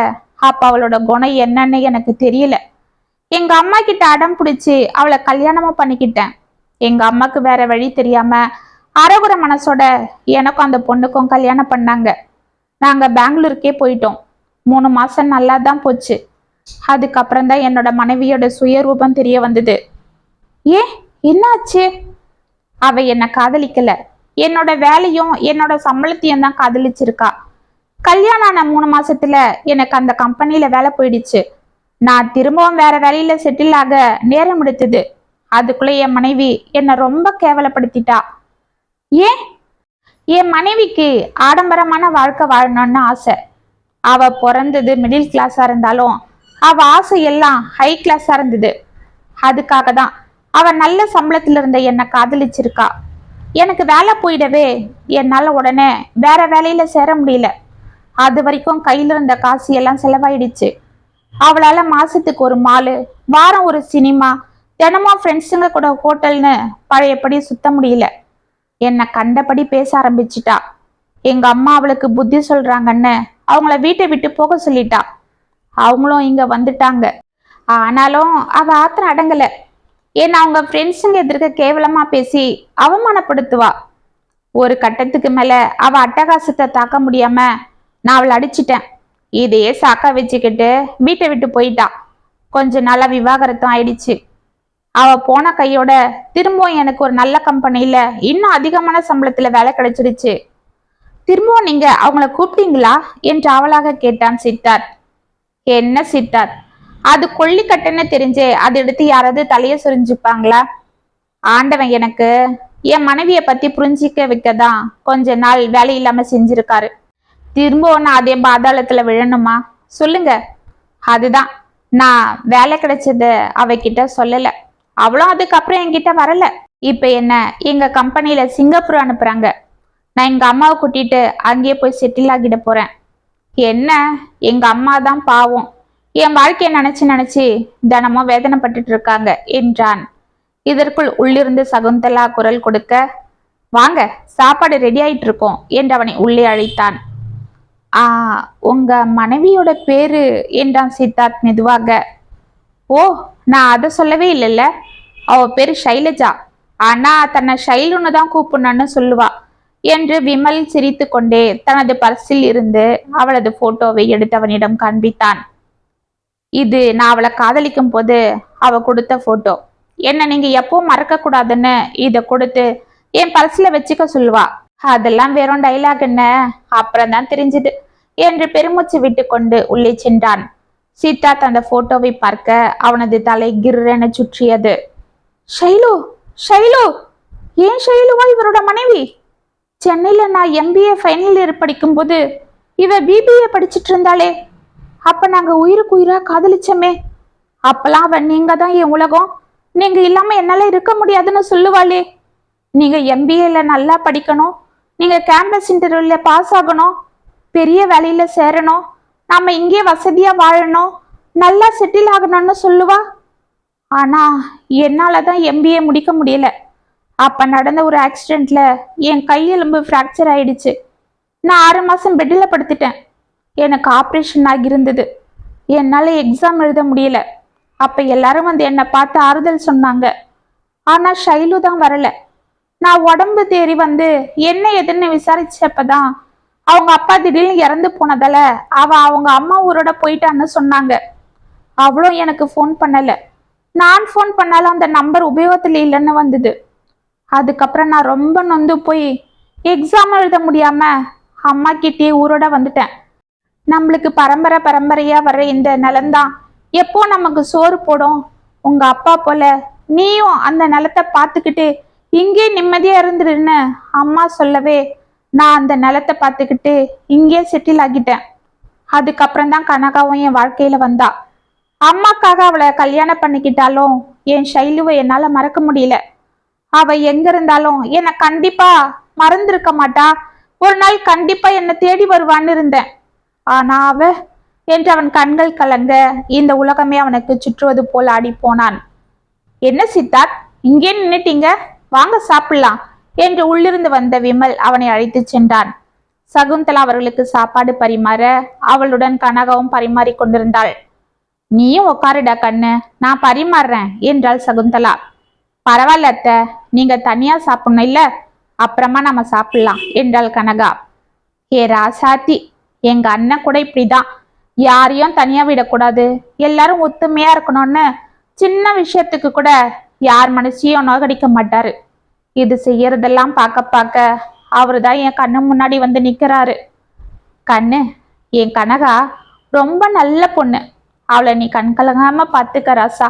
அப்ப அவளோட குணம் என்னன்னு எனக்கு தெரியல. எங்க அம்மா கிட்ட அடம் பிடிச்சி அவளை கல்யாணமும் பண்ணிக்கிட்டேன். எங்க அம்மாக்கு வேற வழி தெரியாம அறகுற மனசோட எனக்கும் அந்த பொண்ணுக்கும் கல்யாணம் பண்ணாங்க. நாங்க பெங்களூருக்கே போயிட்டோம். 3 மாசம் நல்லா தான் போச்சு. அதுக்கப்புறம் தான் என்னோட மனைவியோட சுயரூபம் தெரிய வந்தது. ஏன், என்னாச்சு? அவ என்னை காதலிக்கல. என்னோட வேலையும் என்னோட சம்பளத்தையும் தான் காதலிச்சிருக்கா. கல்யாணம் ஆன 3 மாசத்துல எனக்கு அந்த கம்பெனில வேலை போயிடுச்சு. நான் திரும்பவும் வேற வேலையில செட்டில் ஆக நேரம் எடுத்தது. அதுக்குள்ள என் மனைவி என்னை ரொம்ப கேவலப்படுத்திட்டா. ஏன்? என் மனைவிக்கு ஆடம்பரமான வாழ்க்கை வாழணும்னு ஆசை. அவ பிறந்தது மிடில் கிளாஸா இருந்தாலும் அவ ஆசை எல்லாம் ஹை கிளாஸா இருந்தது. அதுக்காக தான் அவ நல்ல சம்பளத்துல இருந்த என்னை காதலிச்சிருக்கா. எனக்கு வேலை போயிடவே என்னால உடனே வேற வேலையில சேர முடியல. அது வரைக்கும் கையில இருந்த காசு எல்லாம் செலவாயிடுச்சு. அவளால மாசத்துக்கு ஒரு மாலு, வாரம் ஒரு சினிமா, தினமும் ஃப்ரெண்ட்ஸுங்க கூட ஹோட்டல்னு பழையபடி சுத்த முடியல. என்னை கண்டபடி பேச ஆரம்பிச்சிட்டா. எங்க அம்மா அவளுக்கு புத்தி சொல்றாங்கன்னு அவங்கள வீட்டை விட்டு போக சொல்லிட்டா. அவங்களும் இங்க வந்துட்டாங்க. ஆனாலும் அவ ஆத்திரம் அடங்கல. ஏன்னா அவங்க ஃப்ரெண்ட்ஸுங்க எதிர்க்க கேவலமா பேசி அவமானப்படுத்துவா. ஒரு கட்டத்துக்கு மேல அவ அட்டகாசத்தை தாக்க முடியாம நான் அவளை அடிச்சிட்டேன். இதையே சாக்கா வச்சுக்கிட்டு வீட்டை விட்டு போயிட்டா. கொஞ்ச நாளா விவாகரத்தும் ஆயிடுச்சு. அவ போன கையோட திரும்பவும் எனக்கு ஒரு நல்ல கம்பெனில இன்னும் அதிகமான சம்பளத்துல வேலை கிடைச்சிடுச்சு. திரும்பவும் நீங்க அவங்கள கூப்பிட்டீங்களா என்று அவளாக கேட்டான் சித்தார்த். என்ன சித்தார்த், அது கொல்லிக்கட்டுன்னு தெரிஞ்சே அதை எடுத்து யாராவது தலைய சொரிஞ்சுப்பாங்களா? ஆண்டவன் எனக்கு என் மனைவிய பத்தி புரிஞ்சிக்க வைக்கதான் கொஞ்ச நாள் வேலை இல்லாம செஞ்சிருக்காரு. திரும்பவும் நான் அதே பாதாளத்துல விழணுமா சொல்லுங்க? அதுதான் நான் வேலை கிடைச்சத அவகிட்ட சொல்லல. அவளும் அதுக்கப்புறம் என்கிட்ட வரல. இப்ப என்ன எங்க கம்பெனில சிங்கப்பூர் அனுப்புறாங்க. நான் எங்க அம்மாவை கூட்டிட்டு அங்கேயே போய் செட்டில் ஆகிட போறேன். என்ன, எங்க அம்மா தான் பாவம் என் வாழ்க்கையை நினைச்சு தினமும் வேதனைப்பட்டுட்டு இருக்காங்க என்றான். இதற்குள் உள்ளிருந்து சகுந்தலா குரல் கொடுக்க, வாங்க சாப்பாடு ரெடி ஆயிட்டு இருக்கோம் என்று அவனை உள்ளே அழைத்தான். உங்க மனைவியோட பேரு என்றான் சித்தார்த் மெதுவாக. ஓ, நான் அதை சொல்லவே இல்லைல்ல. அவ பேரு ஷைலஜா. ஆனா தன்னை ஷைலுன்னு தான் கூப்பிடணும்னு சொல்லுவா என்று விமல் சிரித்து கொண்டே தனது பர்சில் இருந்து அவளது போட்டோவை எடுத்து அவனிடம் காண்பித்தான். இது நான் அவளை காதலிக்கும் போது அவ கொடுத்த போட்டோ. என்ன நீங்க எப்பவும் மறக்க கூடாதுன்னு இத கொடுத்து என் பர்சில வச்சுக்க சொல்லுவா. அதெல்லாம் வெறும் டைலாக் என்ன, அப்புறம் தான் தெரிஞ்சது என்று பெருமூச்சு விட்டு கொண்டு உள்ளே சென்றான். சித்தார்த் அந்த போட்டோவை பார்க்க அவனது தலை கிர்ரென சுற்றியது. ஷைலு, ஷைலு, ஏன் ஷைலுவா இவரோட மனைவி? சென்னையில நான் MBA ஃபைனல் இயர் படிக்கும் போது இவ BBA படிச்சுட்டு இருந்தாளே. அப்ப நாங்க உயிருக்கு உயிரா காதலிச்சமே. அப்பெல்லாம் அவன் நீங்க தான் என் உலகம், நீங்க இல்லாம என்னால இருக்க முடியாதுன்னு சொல்லுவாளே. நீங்க MBAல நல்லா படிக்கணும், நீங்க கேம்பஸ் இன்டர்வியூல பாஸ் ஆகணும், பெரிய வேலையில சேரணும், நாம இங்கே வசதியா வாழணும், நல்லா செட்டில் ஆகணும்னு சொல்லுவா. ஆனா என்னாலதான் MBA முடிக்க முடியல. அப்ப நடந்த ஒரு ஆக்சிடென்ட்ல என் கையெலும்பு ஃப்ராக்சர் ஆயிடுச்சு. நான் 6 மாசம் பெட்டில் படுத்துட்டேன். எனக்கு ஆப்ரேஷன் ஆகியிருந்தது. என்னால எக்ஸாம் எழுத முடியல. அப்ப எல்லாரும் வந்து என்னை பார்த்து ஆறுதல் சொன்னாங்க. ஆனா ஷைலு தான் வரல. நான் உடம்பு தேறி வந்து என்ன எதுன்னு விசாரிச்சப்பதான் அவங்க அப்பா திடீர்னு இறந்து போனதால அவங்க அம்மா ஊரோட போயிட்டான்னு சொன்னாங்க. அவளும் எனக்கு ஃபோன் பண்ணல. நான் ஃபோன் பண்ணாலும் அந்த நம்பர் உபயோகத்துல இல்லைன்னு வந்தது. அதுக்கப்புறம் நான் ரொம்ப நொந்து போய் எக்ஸாம் எழுத முடியாம அம்மா கிட்டே ஊரோட வந்துட்டேன். நம்மளுக்கு பரம்பரை பரம்பரையா வர்ற இந்த நிலம்தான் எப்போ நமக்கு சோறு போடும். உங்க அப்பா போல நீயும் அந்த நிலத்தை பார்த்துக்கிட்டு இங்கே நிம்மதியா இருந்துருன்னு அம்மா சொல்லவே நான் அந்த நிலத்தை பார்த்துக்கிட்டு இங்கே செட்டில் ஆகிட்டேன். அதுக்கப்புறம் தான் கனகாவும் என் வாழ்க்கையில வந்தா. அம்மாக்காக அவளை கல்யாணம் பண்ணிக்கிட்டாலும் என் ஷைலுவை என்னால மறக்க முடியல. அவ எங்க இருந்தாலும் என்னை கண்டிப்பா மறந்திருக்க மாட்டா. ஒரு நாள் கண்டிப்பா என்னை தேடி வருவான்னு இருந்தேன். ஆனா அவ என்று அவன் கண்கள் கலங்க இந்த உலகமே அவனுக்கு சுற்றுவது போல் ஆடி போனான். என்ன சித்தார்த், இங்கே நின்னுட்டீங்க, வாங்க சாப்பிடலாம் என்று உள்ளிருந்து வந்த விமல் அவனை அழைத்து சென்றான். சகுந்தலா அவர்களுக்கு சாப்பாடு பரிமாற அவளுடன் கனகாவும் பரிமாறி கொண்டிருந்தாள். நீயும் உக்காருடா கண்ணு, நான் பரிமாறுறேன் என்றாள் சகுந்தலா. பரவாயில்ல அத்தை, நீங்க தனியா சாப்பிடணும் இல்ல, அப்புறமா நம்ம சாப்பிடலாம் என்றாள் கனகா. ஏ ராசாத்தி, எங்க அண்ணன் கூட இப்படிதான், யாரையும் தனியா விடக்கூடாது, எல்லாரும் ஒத்துமையா இருக்கணும்னு சின்ன விஷயத்துக்கு கூட யார் மனசையும் நோகடிக்க மாட்டாரு. இது செய்யறதெல்லாம் பார்க்க பார்க்க அவருதான் என் கண்ணு முன்னாடி வந்து நிக்கிறாரு. கண்ணு, என் கனகா ரொம்ப நல்ல பொண்ணு, அவளை நீ கண்கலங்காம பாத்துக்க ராசா.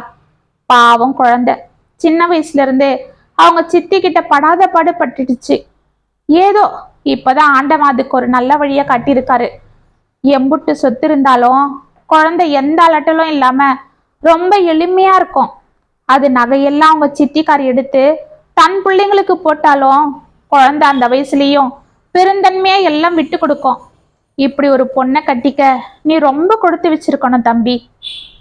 பாவம் குழந்தை, சின்ன வயசுல இருந்தே அவங்க சித்தி கிட்ட படாத பாடு பட்டுடுச்சு. ஏதோ இப்பதான் ஆண்டவன் அதுக்கு ஒரு நல்ல வழிய காட்டியிருக்காரு. எம்புட்டு சொத்து இருந்தாலும் குழந்தை எந்த அலட்டலும் இல்லாம ரொம்ப எளிமையா இருக்கும். அது நகையெல்லாம் அவங்க சித்திக்கார் எடுத்து தன் பிள்ளைங்களுக்கு போட்டாலும் குழந்தை அந்த வயசுலயும் பெருந்தன்மையா எல்லாம் விட்டு கொடுக்கும். இப்படி ஒரு பொண்ணை கட்டிக்க நீ ரொம்ப கொடுத்து வச்சிருக்கணும் தம்பி.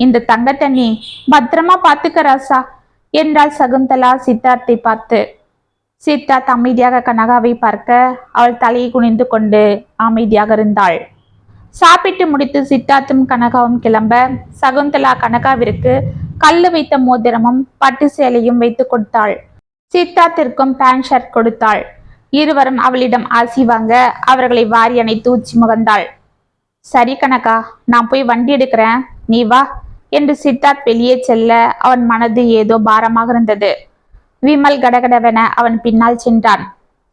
இந்த தங்கத்தை நீ பத்திரமா பாத்துக்க ராசா என்றாள் சகுந்தலா சித்தார்த்தை பார்த்து. சித்தார்த் அமைதியாக கனகாவை பார்க்க அவள் தலையை குனிந்து கொண்டு அமைதியாக இருந்தாள். சாப்பிட்டு முடித்து சித்தார்த்தும் கனகாவும் கிளம்ப சகுந்தலா கனகாவிற்கு கல்லு வைத்த மோதிரமும் பட்டு சேலையும் வைத்து கொடுத்தாள். சித்தார்த்திற்கும் பேண்ட் ஷர்ட் கொடுத்தாள். இருவரும் அவளிடம் ஆசி வாங்க அவர்களை வாரி அணைத்து உச்சி முகந்தாள். சரி கனகா, நான் போய் வண்டி எடுக்கிறேன், நீ வா என்று சித்தார்த் வெளியே செல்ல அவன் மனது ஏதோ பாரமாக இருந்தது. விமல் கடகடவென அவன் பின்னால் சென்றான்.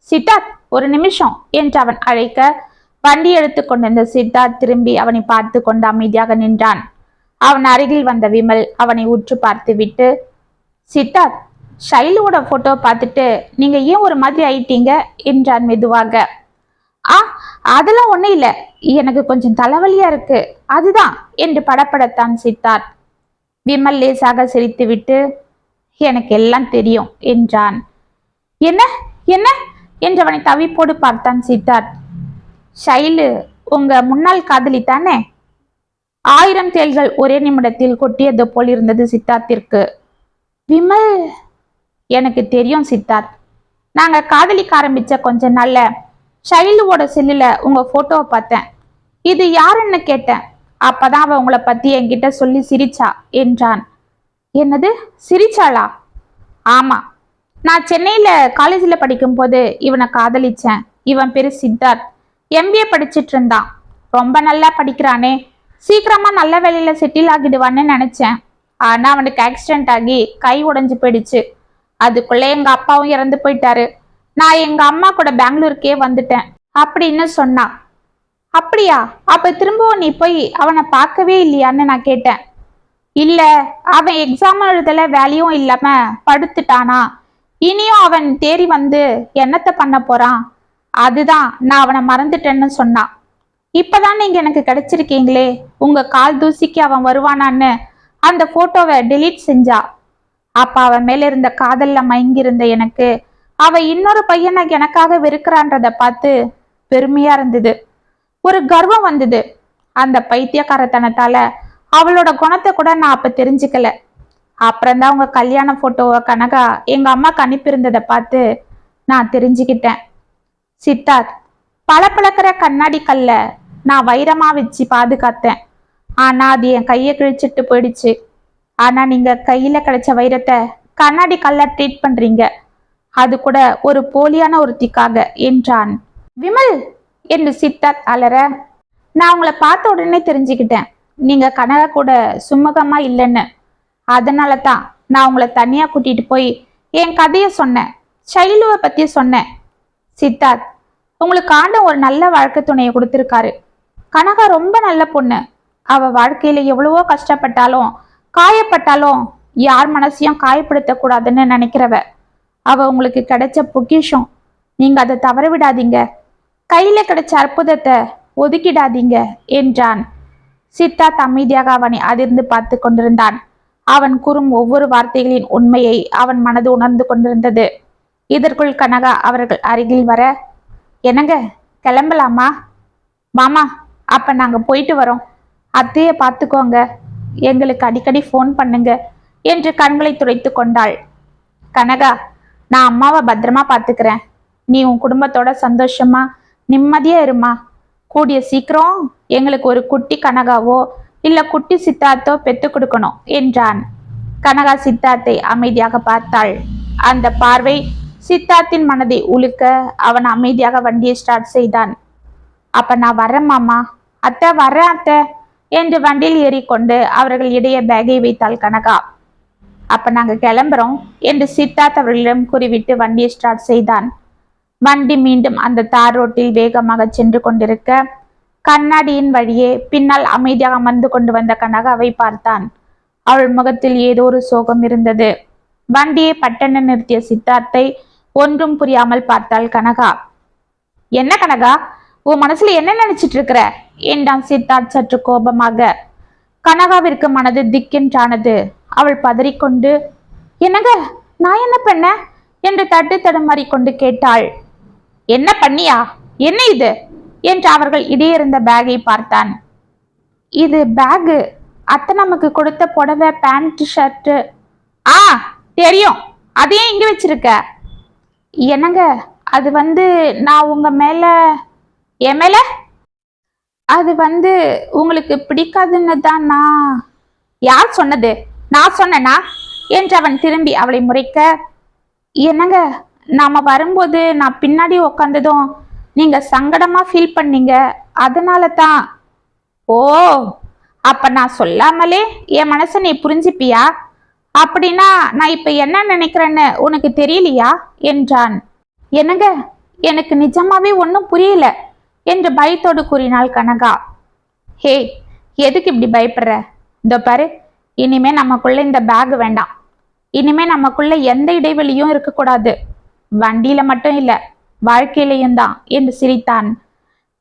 சித்தார்த், ஒரு நிமிஷம் என்று அவன் அழைக்க வண்டி எடுத்து கொண்டிருந்த சித்தார்த் திரும்பி அவனை பார்த்து கொண்டு அமைதியாக நின்றான். அவன் அருகில் வந்த விமல் அவனை உற்று பார்த்து விட்டு, சித்தார்த், ஷைலுவோட போட்டோ பார்த்துட்டு நீங்க ஏன் ஒரு மாதிரி ஆயிட்டீங்க என்றான் மெதுவாக. அதெல்லாம் ஒண்ணும் இல்ல, எனக்கு கொஞ்சம் தலைவலியா இருக்கு, அதுதான் என்று படப்படத்தான் சித்தார்த். விமல் லேசாக சிரித்து விட்டு, எனக்கு எல்லாம் தெரியும் என்றான். என்ன என்ன என்றவனை தவிப்போடு பார்த்தான் சித்தார்த். ஷைலு உங்க முன்னாள் காதலி தானே? 1000 தேள்கள் ஒரே நிமிடத்தில் கொட்டியது போல் இருந்தது சித்தார்த்திற்கு. விமல், எனக்கு தெரியும் சித்தார்த், நாங்க காதலிக்க ஆரம்பிச்ச கொஞ்ச நாள்ல ஷைலுவோட செல்லுல உங்க போட்டோவை பார்த்தேன். இது யாருன்னு கேட்டேன். அப்பதான் அவ உங்களை பத்தி என்கிட்ட சொல்லி சிரிச்சா என்றான். என்னது, சிரிச்சாளா? ஆமா, நான் சென்னையில காலேஜில் படிக்கும் போது இவனை காதலிச்சேன். இவன் பேரு சித்தார்த், MBA படிச்சிட்டு இருந்தான். ரொம்ப நல்லா படிக்கிறானே, சீக்கிரமா நல்ல வேலையில செட்டில் ஆகிடுவான்னு நினைச்சேன். ஆனா அவனுக்கு ஆக்சிடென்ட் ஆகி கை உடைஞ்சு போயிடுச்சு. அதுக்குள்ள எங்க அப்பாவும் இறந்து போயிட்டாரு. நான் எங்க அம்மா கூட பெங்களூருக்கே வந்துட்டேன் அப்படின்னு சொன்னான். அப்படியா, அப்ப திரும்பவும் நீ போய் அவனை பார்க்கவே இல்லையான்னு நான் கேட்டேன். இல்ல, அவன் எக்ஸாம் எழுதல, வேலையும் இல்லாம படுத்துட்டானா. இனியும் அவன் தேடி வந்து என்னத்த பண்ண போறான், அதுதான் நான் அவனை மறந்துட்டேன்னு சொன்னான். இப்பதான் நீங்க எனக்கு கிடைச்சிருக்கீங்களே, உங்க கால் தூசிக்கு அவன் வருவானான்னு அந்த போட்டோவை டெலீட் செஞ்சா. அப்ப அவன் மேல இருந்த காதல்ல மயங்கியிருந்த எனக்கு அவ இன்னொரு பையனை எனக்காக வெறுக்கிறான்றத பார்த்து பெருமையா இருந்தது, ஒரு கர்வம் வந்தது. அந்த பைத்தியக்காரத்தனத்தால அவளோட குணத்தை கூட நான் அப்ப தெரிஞ்சுக்கல. அப்புறம்தான் உங்க கல்யாண போட்டோவை கனகா எங்க அம்மாக்கு அனுப்பியிருந்ததை பார்த்து நான் தெரிஞ்சுக்கிட்டேன். சித்தார்த், பளபளக்கிற கண்ணாடி கல்ல நான் வைரமா வச்சு பாதுகாத்தேன். ஆனா அது என் கையை கிழிச்சிட்டு போயிடுச்சு. ஆனா நீங்க கையில கிடைச்ச வைரத்தை கண்ணாடி கல்ல ட்ரீட் பண்றீங்க, அது கூட ஒரு போலியான ஒருத்திக்காக என்றான். விமல் என்று சித்தார்த் அலற, நான் உங்களை பார்த்த உடனே தெரிஞ்சுக்கிட்டேன் நீங்க கனகா கூட சுமூகமா இல்லைன்னு. அதனால தான் நான் உங்களை தனியா கூட்டிட்டு போய் என் கதைய சொன்னேன், ஷைலுவை பத்தி சொன்னேன். சித்தார்த், உங்களுக்கு ஆண்டவன் ஒரு நல்ல வாழ்க்கை துணையை கொடுத்திருக்காரு. கனகா ரொம்ப நல்ல பொண்ணு. அவ வாழ்க்கையில எவ்வளவோ கஷ்டப்பட்டாலும் காயப்பட்டாலும் யார் மனசையும் காயப்படுத்த கூடாதுன்னு நினைக்கிறவ. அவ உங்களுக்கு கிடைச்ச பொக்கிஷம், நீங்க அதை தவற விடாதீங்க. கையில கிடைச்ச அற்புதத்தை ஒதுக்கிடாதீங்க என்றான். சித்தார்த் அமைதியாக அவனை அதிர்ந்து பார்த்து கொண்டிருந்தான். அவன் கூறும் ஒவ்வொரு வார்த்தைகளின் உண்மையை அவன் மனது உணர்ந்து கொண்டிருந்தது. இதற்குள் கனகா அவர்கள் அருகில் வர, என்னங்க கிளம்பலாமா? மாமா, அப்ப நாங்க போயிட்டு வரோம். அத்தைய பார்த்துக்கோங்க, எங்களுக்கு அடிக்கடி ஃபோன் பண்ணுங்க என்று கண்களை துடைத்து கொண்டாள். கனகா, நான் அம்மாவை பத்திரமா பார்த்துக்கிறேன். நீ உன் குடும்பத்தோட சந்தோஷமா நிம்மதியா இருமா. கூடிய சீக்கிரம் எங்களுக்கு ஒரு குட்டி கனகாவோ இல்ல குட்டி சித்தார்த்தோ பெத்து கொடுக்கணும் என்றான். கனகா சித்தார்த்தை அமைதியாக பார்த்தாள். அந்த பார்வை சித்தார்த்தின் மனதை உலுக்க அவன் அமைதியாக வண்டியை ஸ்டார்ட் செய்தான். அப்ப நான் வரேன் மாமா. அத்தை வரேன் அத்தை என்று வண்டியில் ஏறிக்கொண்டு அவர்கள் இடையே பேகை வைத்தாள் கனகா. அப்ப நாங்க கிளம்புறோம் என்று சித்தார்த் அவர்களிடம் கூறிவிட்டு வண்டியை ஸ்டார்ட் செய்தான். வண்டி மீண்டும் அந்த தார் ரோட்டில் வேகமாக சென்று கொண்டிருக்க கண்ணாடியின் வழியே பின்னால் அமைதியாக அமர்ந்து கொண்டு வந்த கனகாவை பார்த்தான். அவள் முகத்தில் ஏதோ ஒரு சோகம் இருந்தது. வண்டியை பட்டென நிறுத்திய சித்தார்த்தை ஒன்றும் புரியாமல் பார்த்தாள் கனகா. என்ன கனகா, உன் மனசுல என்ன நினைச்சிட்டு இருக்கிற என்றான் சித்தார்த் சற்று கோபமாக. கனகாவிற்கு மனது திக்கென்றானது. அவள் பதறிக்கொண்டு, என்னங்க நான் என்ன பண்ண என்று தட்டு தடுமாறி கொண்டு கேட்டாள். என்ன பண்ணியா? என்ன இது என்று அவர்கள் இடையிருந்த பேகை பார்த்தான். இது பேகு, அத்தை நமக்கு கொடுத்த புடவை, பேண்ட், ஷர்ட். ஆ தெரியும், அதையே இங்க வச்சிருக்க. என்னங்க அது நான் உங்க மேல, என் மேல அது உங்களுக்கு பிடிக்காதுன்னு தான். நான் யார் சொன்னது? நான் சொன்னனா என்று அவன் திரும்பி அவளை முறைக்க, என்னங்க நாம வரும்போது நான் பின்னாடி உக்காந்ததும் நீங்க சங்கடமா ஃபீல் பண்ணீங்க, அதனால தான். ஓ, அப்ப நான் சொல்லாமலே என் மனசை நீ புரிஞ்சுப்பியா? அப்படின்னா நான் இப்ப என்ன நினைக்கிறேன்னு உனக்கு தெரியலையா என்றான். என்னங்க எனக்கு நிஜமாவே ஒன்றும் புரியல என்று பயத்தோடு கூறினாள் கனகா. ஹே, எதுக்கு இப்படி பயப்படுற? இதோ பாரு, இனிமே நமக்குள்ள இந்த பேக் வேண்டாம். இனிமே நமக்குள்ள எந்த இடைவெளியும் இருக்கக்கூடாது. வண்டியில மட்டும் இல்ல, வாழ்க்கையிலையும் தான் என்று சிரித்தான்.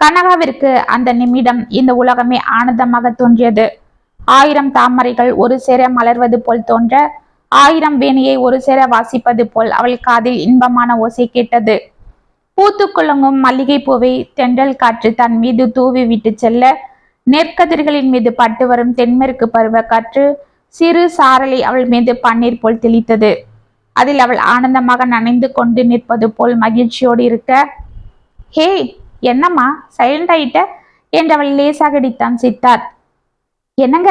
கனகாவிற்கு அந்த நிமிடம் இந்த உலகமே ஆனந்தமாக தோன்றியது. 1000 தாமரைகள் ஒரு சேர மலர்வது போல் தோன்ற, 1000 வேணியை ஒரு சேர வாசிப்பது போல் அவள் காதில் இன்பமான ஓசை கேட்டது. பூத்து குலுங்கும் மல்லிகை பூவை தென்றல் காற்று தன் மீது தூவி விட்டு செல்ல, நெற்கதிர்களின் மீது பட்டு வரும் தென்மேற்கு பருவ காற்று சிறு சாரலை அவள் மீது பன்னீர் போல் தெளித்தது. அதில் அவள் ஆனந்தமாக நனைந்து கொண்டு நிற்பது போல் மகிழ்ச்சியோடு இருக்க, ஹே என்னம்மா சைலண்ட் ஆயிட்ட என்று அவள் லேசாக அடித்தான் சித்தார்த். என்னங்க,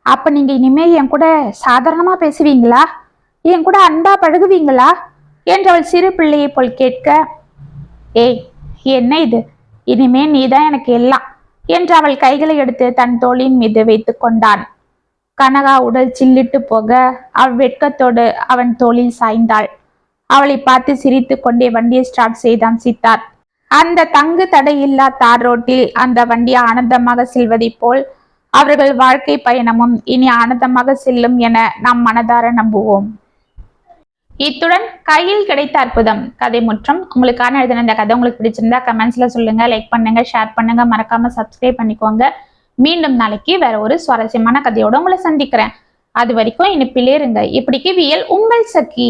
அப்ப நீங்க இனிமே என் கூட சாதாரணமா பேசுவீங்களா? என் கூட அன்பா பழகுவீங்களா என்று அவள் சிறு பிள்ளையை போல் கேட்க, ஏய் என்ன இது, இனிமே நீதான் எனக்கு எல்லாம் என்று அவள் கைகளை எடுத்து தன் தோளின் மீது வைத்து கொண்டான். கனகா உடல் சில்லிட்டு போக அவள் வெட்கத்தோடு அவன் தோளில் சாய்ந்தாள். அவளை பார்த்து சிரித்து கொண்டே வண்டியை ஸ்டார்ட் செய்தான் சித்தார்த். அந்த தங்கு தடையில்லா தார் ரோட்டில் அந்த வண்டி ஆனந்தமாக செல்வதை போல் அவர்கள் வாழ்க்கை பயணமும் இனி ஆனந்தமாக செல்லும் என நாம் மனதார நம்புவோம். இத்துடன் கையில் கிடைத்த அற்புதம் கதை முற்றம். உங்களுக்கான எழுதின இந்த கதை உங்களுக்கு பிடிச்சிருந்தா கமெண்ட்ஸ்ல சொல்லுங்க, லைக் பண்ணுங்க, ஷேர் பண்ணுங்க, மறக்காம சப்ஸ்கிரைப் பண்ணிக்கோங்க. மீண்டும் நாளைக்கு வேற ஒரு சுவாரஸ்யமான கதையோட உங்களை சந்திக்கிறேன். அது வரைக்கும் இனிப்பிலே இருங்க. இப்படிக்கு வியல் உங்கள் சகி.